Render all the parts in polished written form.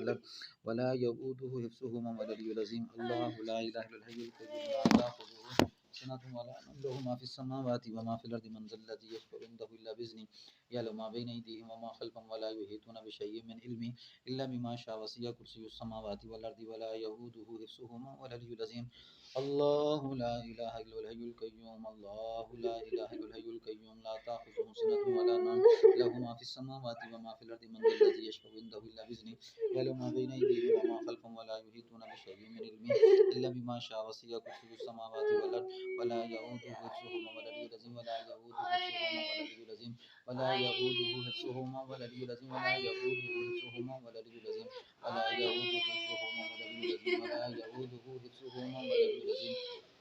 والأرض ولا يؤوده حفظهما والعلي العظيم. الله لا إله إلا الحي القيوم لا تأخذه سنة ولا نوم له ما في السماوات وما في الأرض من ذا الذي يشفع عنده إلا بإذنه يعلم ما بين أيديهم وما خلفهم ولا يحيطون بشيء من علمه إلا بما شاء وسع كرسي السماوات والأرض ولا يؤوده حفظهما والعلي العظيم. الله لا إله إلا الحي القيوم الله لا إله إلا الحي القيوم لا تأخذه سنة ولا نوم له ما في السماوات وما في الأرض من ذا الذي يشفع عنده إلا بإذنه يعلم ما بين أيديهم وما خلفهم ولا يحيطون بشيء من علمه إلا بما شاء وسع كرسي السماوات والأرض ولا يؤوده حفظهما والعلي العظيم. ولا يؤوده حفظهما والعلي العظيم ولا يؤوده حفظهما والعلي العظيم ولا يؤوده حفظهما والعلي العظيم ولا يؤوده حفظهما والعلي العظيم.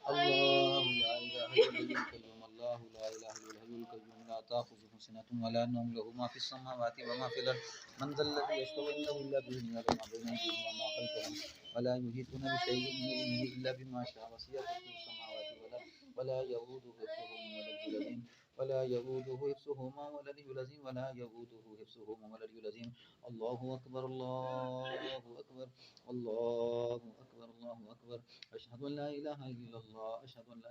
الله لا إله إلا الحي القيوم الله لا إله إلا الحي القيوم لا تأخذه سنة ولا نوم له ما في السماوات وما في الأرض من ذا الذي يشفع عنده إلا بإذنه يعلم ما بين أيديهم وما خلفهم ولا يحيطون بشيء من علمه إلا بما شاء وسع كرسيه السماوات والأرض ولا يؤوده حفظهما والعلي العظيم ولا يؤوده حفظهما والعلي العظيم ولا يؤوده حفظهما والعلي العظيم. الله أكبر الله أكبر الله أكبر الله أكبر أشهد أن لا إله إلا الله أشهد أن لا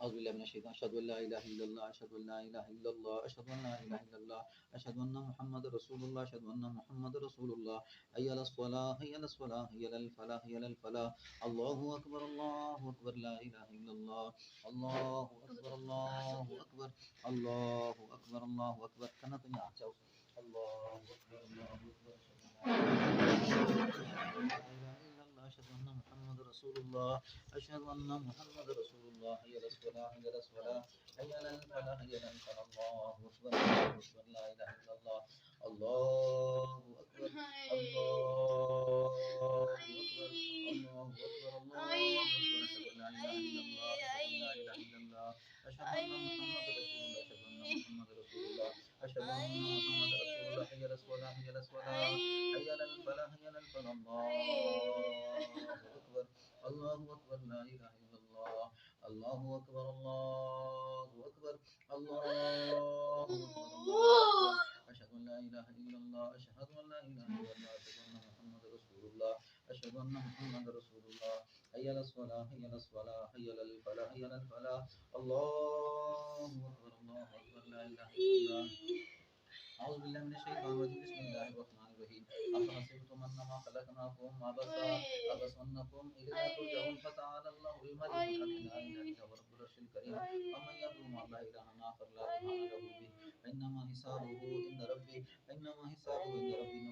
أعوذ بالله من الشيطان أشهد أن لا إله إلا الله أشهد أن لا إله إلا الله أشهد أن لا إله إلا الله أشهد أن محمد رسول الله أشهد أن محمد رسول الله حي على الصلاة حي على الصلاة حي على الفلاح حي على الفلاح. الله أكبر الله أكبر لا إله إلا الله الله أكبر الله أكبر الله أكبر الله أكبر كنا تنيا الله أكبر الله أكبر أشهد أن محمد رسول الله أشهد أن محمد رسول الله حي على الصلاة حي على الصلاة حي على الفلاح حي على الفلاح. الله أكبر الله أكبر لا إله إلا الله الله أكبر الله أكبر الله أكبر الله أكبر أشهد أن لا إله إلا الله أشهد أن محمد رسول الله أشهد أن محمد رسول الله حي على الصلاة حي على الصلاة حي على الفلاح حي على الفلاح. الله أكبر لا إله إلا الله الله أكبر الله أكبر الله أكبر أشهد أن لا إله إلا الله أشهد أن لا إله إلا الله أشهد أن محمد رسول الله أشهد أن محمد رسول الله حي على الصلاة حي على الصلاة حي على الفلاح حي على الفلاح. الله أكبر الله أكبر لا إله إلا الله. أعوذ بالله من الشيطان الرجيم بسم الله الرحمن الرحيم. أفحسبتم أنما خلقناكم عبثا وأنكم إلينا ترجعون فتعالى الله الملك الحق لا إله إلا هو رب العرش الكريم. ومن يدعو مع الله إلها آخر لا برهان له به فإنما حسابه عند ربي إنه لا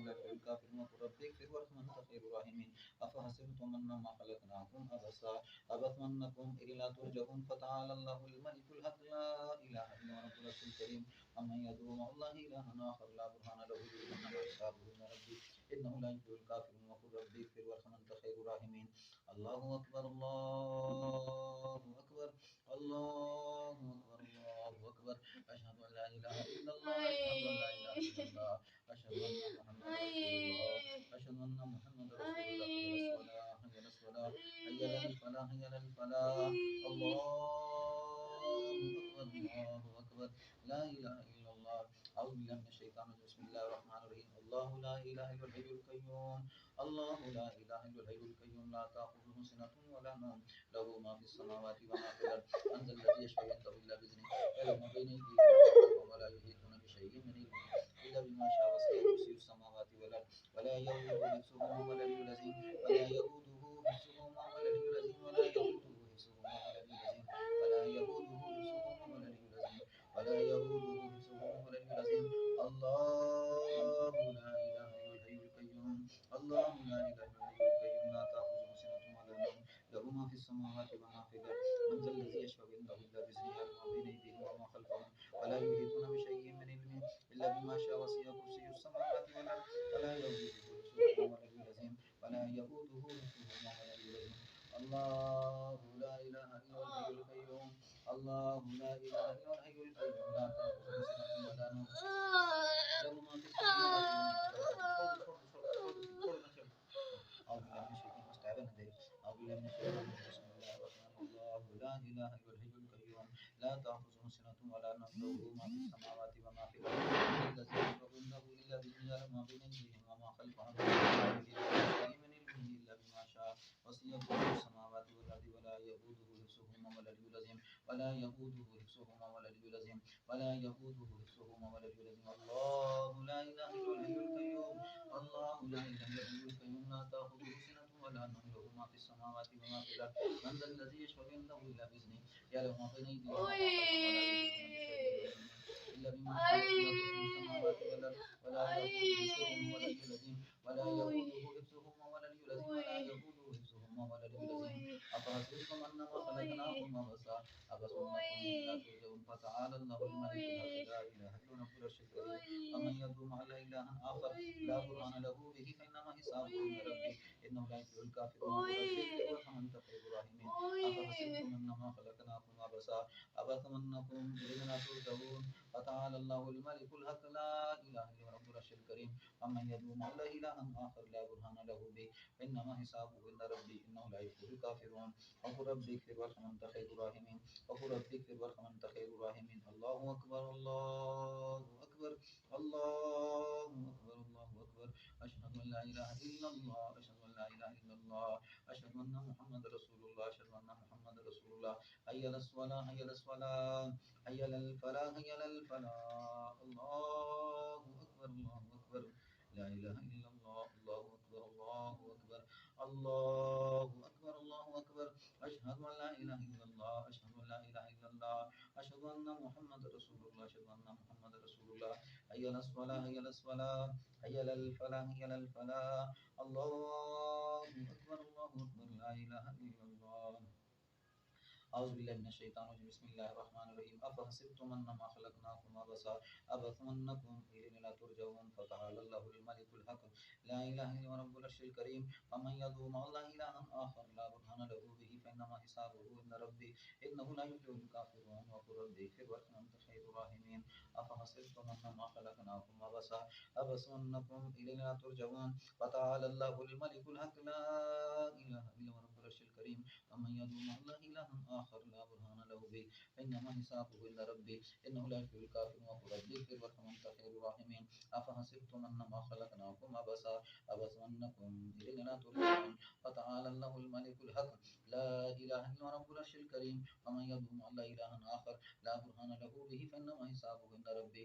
يفلح الكافرون. وقل ربي اغفر وارحم وأنت خير الراحمين. أفحسبتم أنما خلقناكم عبثا وأنكم إلينا ترجعون فتعالى الله الملك الحق لا إله إلا هو رب العرش الكريم. ومن يدعو مع الله إلها آخر لا برهان له به إنما حسابه عند ربي إنه لا يفلح الكافرون. وقل ربي اغفر وارحم وأنت خير الراحمين. الله أكبر الله أكبر الله أكبر الله أكبر أشهد أن لا إله إلا الله أشهد أن لا إله إلا الله أشهد أن محمد رسول الله أشهد أن محمد رسول الله. حي على الصلاة حي على الفلاح حي على الفلاح. الله أكبر الله أكبر لا إله إلا الله. أعوذ بالله من الشيطان الرجيم بسم الله الرحمن الرحيم. الله لا إله إلا الحي القيوم الله لا إله إلا الحي القيوم لا تأخذه سنة ولا نوم له ما في السماوات وما في الأرض من ذا الذي يشفع عنده إلا بإذنه يعلم ما بين أيديهم ولا يحيطون بشيء من علمه إلا بما شاء وسع كرسيه السماوات والأرض ولا يؤوده حفظهما والعلي العظيم ولا يؤوده حفظهما والعلي العظيم ولا يؤوده حفظهما والعلي العظيم ولا يؤوده حفظهما والعلي العظيم ولا يؤوده حفظهما والعلي العظيم. الله لا إله إلا الحي القيوم الله لا إله إلا الحي القيوم لا تأخذه سنة ولا نوم له ما في السماوات وما في الأرض من ذا الذي يشفع عنده إلا بإذنه يعلم ما بين أيديهم وما خلفهم ولا يحيطون بشيء من علمه إلا بما شاء وسع كرسيه السماوات والأرض ولا يؤوده حفظهما والعلي العظيم ولا يؤوده حفظهما والعلي العظيم. الله لا إله إلا الحي القيوم الله لا إله إلا الحي القيوم لا تأخذه سنة ولا نوم له ما في السماوات أعوذ بالله من الشيطان استعاذنا به أعوذ بالله من الشيطان بسم الله الرحمن الله لا إله إلا الحي القيوم لا تأخذه سنة ولا نوم له ما في السماوات وما في الأرض الذي يشفع عنده إلا بإذنه يعلم ما بين أيديهم وما خلفهم ولا يحيطون بشيء من علمه إلا بما شاء وسع كرسيه السماوات والأرض ولا يؤوده حفظهما والعلي العظيم ولا يؤوده حفظهما والعلي العظيم ولا يؤوده حفظهما والعلي العظيم الله لا إله إلا هو الحي القيوم الله لا إله إلا هو الحي القيوم لا تأخذه سنة ولا نوم له ما في السماوات وما في الأرض من ذا الذي يشفع عنده إلا بإذنه يعلم ما بين أيديهم وما خلفهم ولا يحيطون بشيء إلا بما شاء وسع كرسيه السماوات والأرض ولا يؤوده حفظهما ولا يؤوده حفظهما والعلي العظيم ولا يؤوده حفظهما والعلي العظيم أفحسبتم أنما خلقناكم عبثا أفأنكم لا ترجعون فتعالى الله الملك الحق لا إله إلا هو رب العرش الكريم ومن يدعو مع الله إلها آخر لا برهان له به فإنما حسابه عند ربه إنه لا يفلح الكافرون ومن خير الراحمين أفحسبتم أنما خلقناكم عبثا أفأنكم إلينا ترجعون فتعالى الله الملك الحق لا إله إلا هو رب العرش الكريم ومن يدعو مع الله إلها آخر لا برهان له به فإنما حسابه عند ربي إنه لا يفلح الكافرون وقل ربي اغفر وارحم أنت خير الراحمين وقل ربي اغفر وارحم أنت خير الراحمين الله أكبر الله أكبر الله أكبر الله أكبر أشهد أن لا إله إلا الله أشهد أن لا إله إلا الله أشهد أن محمد رسول الله أشهد أن محمد رسول الله حي على الصلاة حي على الصلاة حي على الفلاح حي على الفلاح الله أكبر الله أكبر لا إله إلا الله الله أكبر الله أكبر الله أكبر الله أكبر أشهد أن لا إله إلا الله أشهد أن لا إله إلا الله أشهد أن محمد رسول الله أشهد أن محمد رسول الله حي على الصلاة حي على الصلاة حي على الفلاح حي على الفلاح الله أكبر الله أكبر لا إله إلا الله أعوذ بالله من الشيطان الرجيم بسم الله الرحمن الرحيم أفحسبتم أنما خلقناكم عبثا أفأنكم إلينا لا ترجعون فتعالى الله الملك الحق لا إله إلا هو رب العرش الكريم ومن يدعو مع الله إلها آخر لا برهان له به فإنما حسابه عند ربي إنه لا يفلح الكافرون وقل ربي اغفر وارحم أنت خير الراحمين أفحسبتم أنما خلقناكم عبثا أفأنكم إلينا لا ترجعون فتعالى الله الملك الحق لا إله إلا هو رب العرش الكريم ومن يدعو مع الله إلها آخر لا برهان له به فإنما حسابه عند ربي إنه لا يفلح الكافرون وقل ربي اغفر وارحم أنت خير الراحمين أفحسبتم أنما خلقناكم عبثا أفأنكم إلينا لا ترجعون فتعالى الله الملك الحق لا إله إلا هو رب العرش الكريم ومن يدعو مع الله إلها آخر لا برهان له به فإنما حسابه عند ربي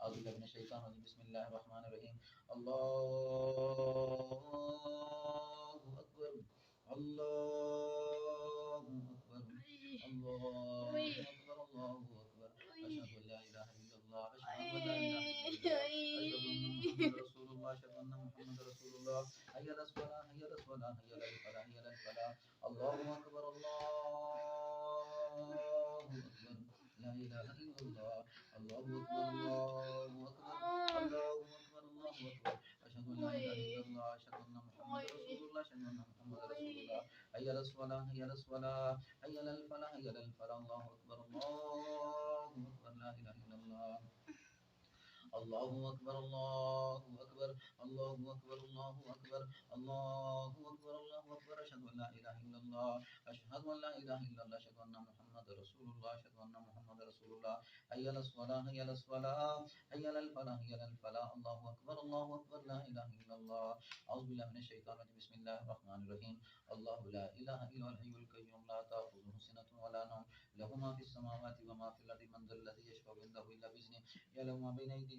أعوذ بالله من الشيطان الرجيم بسم الله الرحمن الرحيم الله أكبر الله أكبر الله أكبر الله أكبر أشهد أن لا إله إلا الله أشهد أن لا إله إلا الله أشهد أن محمد رسول الله أشهد أن محمد رسول الله حي على الصلاة حي على الصلاة حي على الفلاح حي على الفلاح الله أكبر الله أكبر لا إله إلا الله الله أكبر الله أكبر الله أكبر الله أكبر أشهد أن لا إله إلا الله أشهد أن محمد رسول الله أشهد أن محمد رسول الله حي على الصلاة حي على الصلاة حي على الفلاح حي على الفلاح الله أكبر الله أكبر لا إله إلا الله الله أكبر الله أكبر الله أكبر الله أكبر الله أكبر الله أكبر أشهد أن لا إله إلا الله أشهد أن لا إله إلا الله أشهد أن محمد رسول الله أشهد أن محمد رسول الله حي على الصلاة حي على الصلاة حي على الفلاح حي على الفلاح الله أكبر الله أكبر لا إله إلا الله أعوذ بالله من الشيطان الرجيم بسم الله الرحمن الرحيم الله لا إله إلا هو الحي القيوم لا تأخذه سنة ولا نوم له ما في السماوات وما في الأرض من ذا الذي يشفع عنده إلا بإذنه يعلم ما بين أيديهم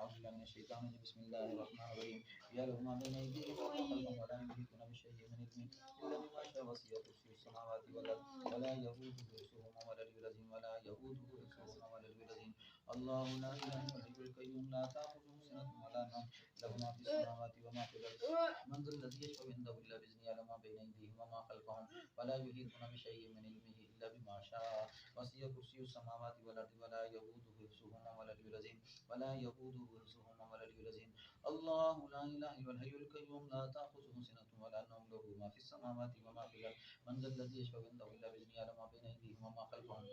أعوذ بالله من الشيطان الرجيم بسم الله الرحمن الرحيم يعلم ما بين أيديهم وما خلفهم ولا يملكون بشيء من علمه إلا بما شاء وسع كرسيه السماوات والأرض ولا يؤوده حفظهما ولا العلي العظيم ولا يؤوده حفظهما ولا العلي العظيم الله لا إله إلا هو الحي القيوم لا تأخذه سنة ولا نوم له ما في السماوات وما في الأرض من ذا الذي يشفع عنده إلا بإذنه يعلم ما بين أيديهم وما خلفهم ولا يحيطون بشيء من علمه إلا بما شاء وسع كرسيه السماوات والأرض ولا يؤوده حفظهما ولا العلي العظيم ولا يؤوده حفظهما ولا العلي العظيم الله لا إله إلا هو الحي القيوم لا تأخذه سنة ولا نوم له ما في السماوات وما في الأرض من ذا الذي يشفع عنده إلا بإذنه يعلم ما بين أيديهم وما خلفهم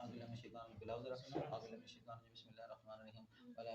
أعوذ بالله من الشيطان الرجيم أعوذ بالله من الشيطان الرجيم بسم الله الرحمن الرحيم ولا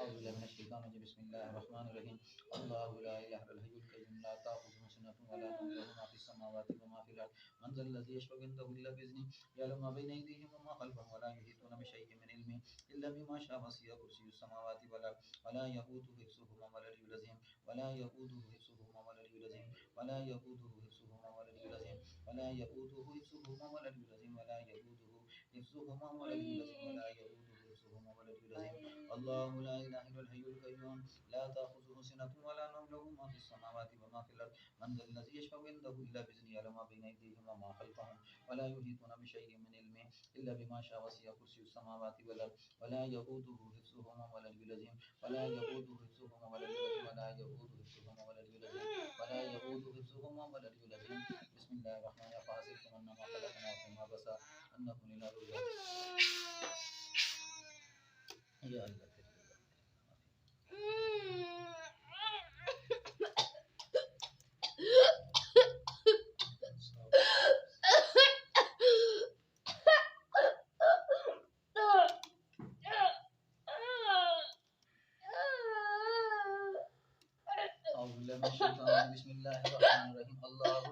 أعوذ بالله من الشيطان الرجيم بسم الله الرحمن الرحيم الله لا إله إلا الحي القيوم لا تأخذه سنة ولا نوم له ما في السماوات وما في الأرض من ذا الذي يشفع عنده إلا بإذنه يعلم ما بين أيديهم وما خلفهم ولا يحيطون بشيء من علمه إلا بما شاء وسع كرسي السماوات والأرض ولا يؤوده حفظهما والعلي العظيم ولا يؤوده حفظهما والعلي العظيم ولا يؤوده حفظهما والعلي العظيم ولا يؤوده حفظهما والعلي العظيم ولا يؤوده حفظهما والعلي العظيم ولا يؤوده حفظهما والعلي العظيم الله لا إله إلا الحي القيوم لا تأخذه سنة ولا نوم له ما في السماوات وما في الأرض من ذا الذي يشفع عنده إلا بإذنه يعلم ما بين أيديهم وما خلفهم ولا يحيطون بشيء من علمه إلا بما شاء وسع كرسي السماوات والأرض ولا يؤوده حفظهما والعلي العظيم ولا يؤوده حفظهما والعلي العظيم ولا يؤوده حفظهما والعلي العظيم ولا يؤوده حفظهما والعلي العظيم بسم الله الرحمن الرحيم فحسبتم أنما خلقناكم عبثا أنكم إلى يا الله أعوذ بالله من الشيطان الرجيم بسم الله الرحمن الرحيم الله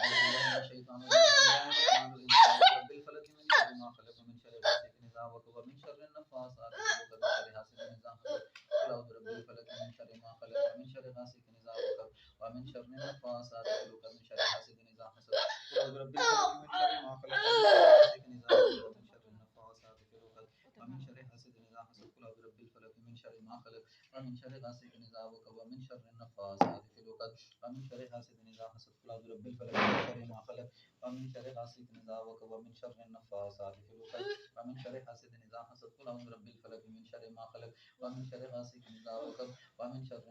أعوذ بالله من الشيطان الرجيم بسم الله الرحمن الرحيم رب الفلق من شر ما خلق من شر غاسق إذا وقب من شر النفاثات في العقد من شر حاسد إذا حسد قل أعوذ برب الفلق من شر ما خلق ومن شر غاسق إذا وقب ومن شر النفاثات في العقد من شر حاسد إذا حسد قل أعوذ برب الفلق من شر ما خلق ومن شر غاسق إذا وقب ومن شر النفاثات في العقد ومن شر حاسد إذا حسد قل أعوذ برب الفلق من شر ما خلق ومن شر غاسق إذا وقب ومن شر النفاثات في العقد ومن شر حاسد إذا حسد قل أعوذ برب الفلق من شر ما خلق ومن شر غاسق إذا وقب ومن شر النفاثات في العقد ومن شر حاسد إذا حسد قل أعوذ برب الفلق من شر ما خلق ومن شر غاسق إذا وقب ومن شر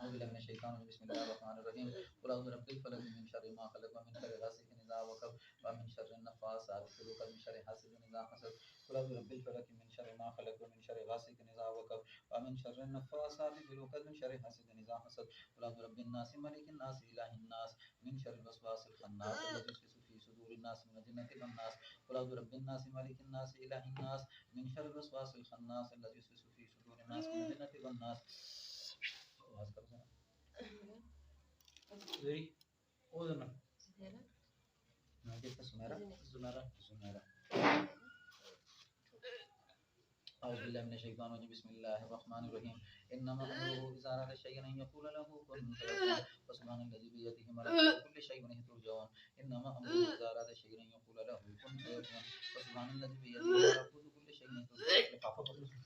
أعوذ بالله من الشيطان الرجيم بسم الله الرحمن الرحيم قل أعوذ برب الفلق من شر ما خلق ومن شر غاسق إذا وقب ومن شر النفاثات في العقد من شر حاسد إذا حسد قل أعوذ برب الفلق من شر ما خلق ومن شر غاسق إذا وقب ومن شر النفاثات في العقد من شر حاسد إذا حسد قل أعوذ برب الناس ملك الناس إله الناس من شر الوسواس الخناس الذي يوسوس في صدور الناس من الجنة والناس قل أعوذ برب الناس ملك الناس إله الناس من شر الوسواس الخناس الذي يوسوس في صدور الناس من الجنة والناس Very old enough. No, get the Sumera. أعوذ بالله من الشيطان الرجيم بسم الله الرحمن الرحيم إنما أمره إذا أراد شيئا أن يقول له كن فيكون فسبحان الذي بيده ملكوت كل شيء وإليه ترجعون إنما أمره إذا أراد شيئا أن يقول له كن فيكون فسبحان الذي بيده ملكوت كل شيء وإليه ترجعون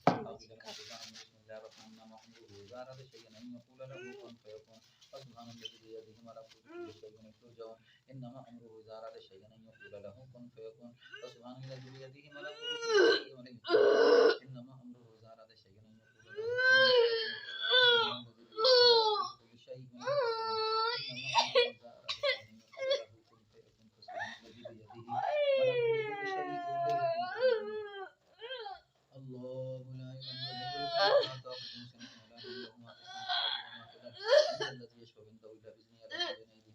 أعوذ بالله من الشيطان الرجيم بسم الله الرحمن الرحيم إنما أمره إذا أراد شيئا أن يقول له كن فيكون فسبحان الذي بيده ملكوت كل شيء وإليه ترجعون إنما أمره إذا أراد شيئا أن يقول له كن فيكون فسبحان الذي بيده ملكوت كل شيء وإليه ترجعون إنما أمره إذا أراد شيئا أن يقول له كن شيء الله لا إله إلا هو الذي يشفع عنده إلا بإذنه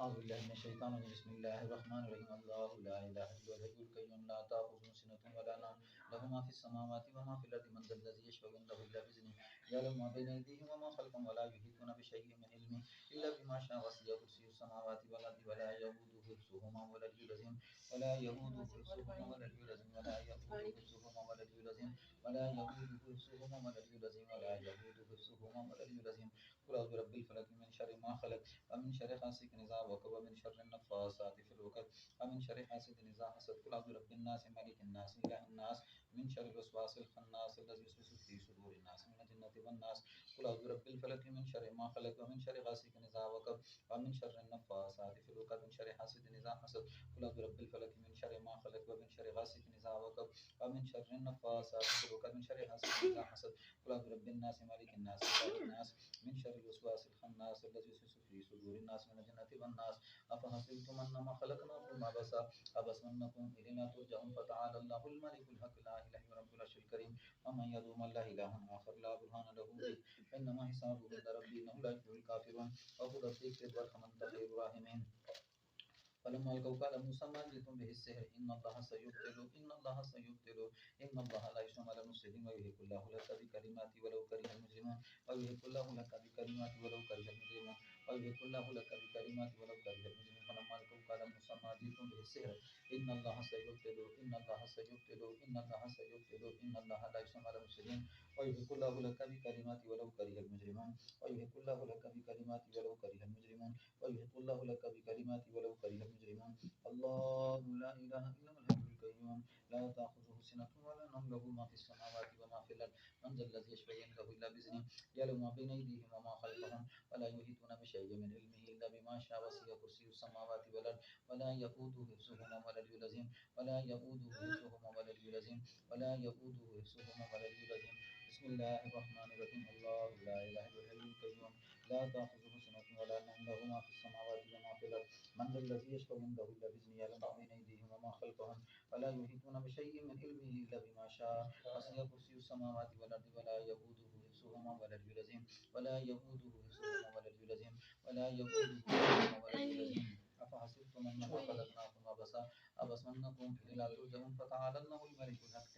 أعوذ بالله من الشيطان الرجيم بسم الله الرحمن الرحيم الله لا إله إلا هو الحي القيوم لا تأخذه سنة ولا نوم له ما في السماوات وما في الأرض من ذا الذي يشفع عنده إلا بإذنه يعلم ما بين أيديهم وما خلفهم ولا يحيطون بشيء من علمه إلا بما شاء وسع كرسيه السماوات والأرض ولا يؤوده حفظهما ولا العلي العظيم ولا يؤوده حفظهما ولا العلي العظيم ولا يؤوده حفظهما ولا العلي العظيم ولا يؤوده حفظهما ولا العلي العظيم ولا يؤوده حفظهما ولا العلي العظيم قل أعوذ برب الفلق من شر ما خلق ومن شر غاسق إذا وقب ومن شر النفاثات في العقد ومن شر حاسد إذا حسد قل أعوذ برب الناس ملك الناس إله الناس من شر الوسواس الخناس الذي يوسوس في صدور الناس من الجنة والناس قل أعوذ برب الفلق من شر ما خلق ومن شر غاسق إذا وقب ومن شر النفاثات في العقد ومن شر حاسد إذا حسد قل أعوذ برب الفلق من شر ما خلق ومن شر غاسق إذا وقب ومن شر النفاثات في العقد ومن شر حاسد إذا حسد قل أعوذ برب الناس ملك الناس إله الناس من شر الوسواس الخناس الذي يوسوس في صدور الناس من الجنة والناس أفحسبتم أنما خلقناكم عبثا أنكم إلينا ترجعون فتعالى الله الملك الحق لا إله إلا رب العرش الكريم ومن يدعو من لا إله آخر لا برهان له به فإنما حسابه عند ربي إنه لا يفلح الكافرون وقل ربي اغفر وارحم أنت خير الراحمين فلما ألقوا قال موسى ما جئتم به السحر إن الله سيبطله إن الله لا يسمع على المفسدين ويهلك الله لك بكلماتي ولو كره المجرمون ويهلك الله لك بكلماتي ولو كره المجرمون ويهلك الله لك بكلماتي ولو كره المجرمون فلما ألقوا قال موسى ما جئتم به السحر إن الله سيبطله إن الله لا يسمع على المفسدين ويهلك الله لك بكلماتي ولو كره المجرمون ويهلك الله لك بكلماتي ولو كره المجرمون ويهلك الله لك بكلماتي ولو كره المجرمون الله لا إله إلا هو الحي القيوم لا تأخذه سنة ولا نوم له ما في السماوات وما في الأرض من ذا الذي يشفع عنده إلا بإذنه يعلم ما بين أيديهم وما خلفهم ولا يحيطون بشيء من علمه إلا بما شاء وسع كرسيه السماوات والأرض ولا يؤوده حفظهما ولا العلي العظيم ولا يؤوده حفظهما ولا العلي العظيم ولا يؤوده حفظهما ولا العلي العظيم بسم الله الرحمن الرحيم الله لا إله إلا الحي القيوم لا تأخذه سنة ولا نوم له ما في السماوات وما في الأرض من ذا الذي يشفع عنده إلا بإذنه يعلم ما بين أيديهم وما خلفهم ولا يحيطون بشيء من علمه إلا بما شاء وسع كرسيه السماوات والأرض ولا يؤوده حفظهما ولا العلي العظيم ولا يؤوده حفظهما ولا العلي العظيم ولا يؤوده حفظهما ولا العلي العظيم أفحسبتم أنما خلقناكم عبثا أنكم إلينا ترجعون فتعالى الله الملك الحق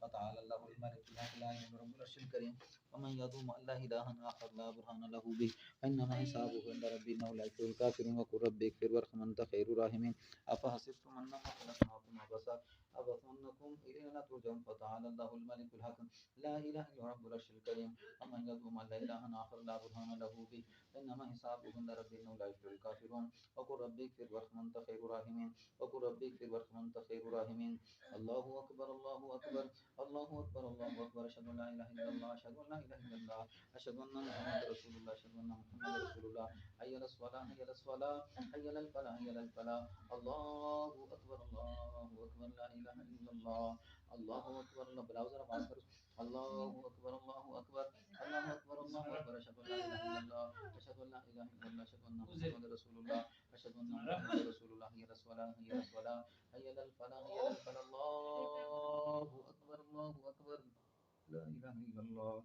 فتعالى الله الملك الحق لا إله إلا رب العرش الكريم ومن يدعو مع الله إلها آخر لا برهان له به فإنما حسابه عند ربي إنه لا يفلح الكافرون وقل رب اغفر وارحم أنت خير الراحمين أفحسبتم أنما خلقناكم عبثا أنكم إلينا ترجعون فتعالى الله الملك الحق لا إله إلا رب العرش الكريم ومن يدعو مع الله إلها آخر لا برهان له به فإنما حسابه عند ربي إنه لا يفلح الكافرون وقل رب اغفر وارحم أنت خير الراحمين وقل رب اغفر وارحم أنت خير الراحمين الله أكبر الله أكبر الله أكبر الله أكبر أشهد أن لا إله إلا الله أشهد أن لا إله إلا الله أشهد أن محمد رسول الله أشهد أن محمد رسول الله حي على الصلاة حي على الصلاة حي على الفلاح حي على الفلاح الله أكبر الله أكبر لا إله إلا الله الله أكبر الله براوزر ماستر الله أكبر الله أكبر الله أكبر الله أكبر أشهد أن لا إله إلا الله أشهد أن لا إله إلا الله أشهد أن محمد رسول الله أشهد أن محمد رسول الله حي على الصلاة حي على الصلاة حي على الفلاح حي على الفلاح الله أكبر الله أكبر لا إله إلا الله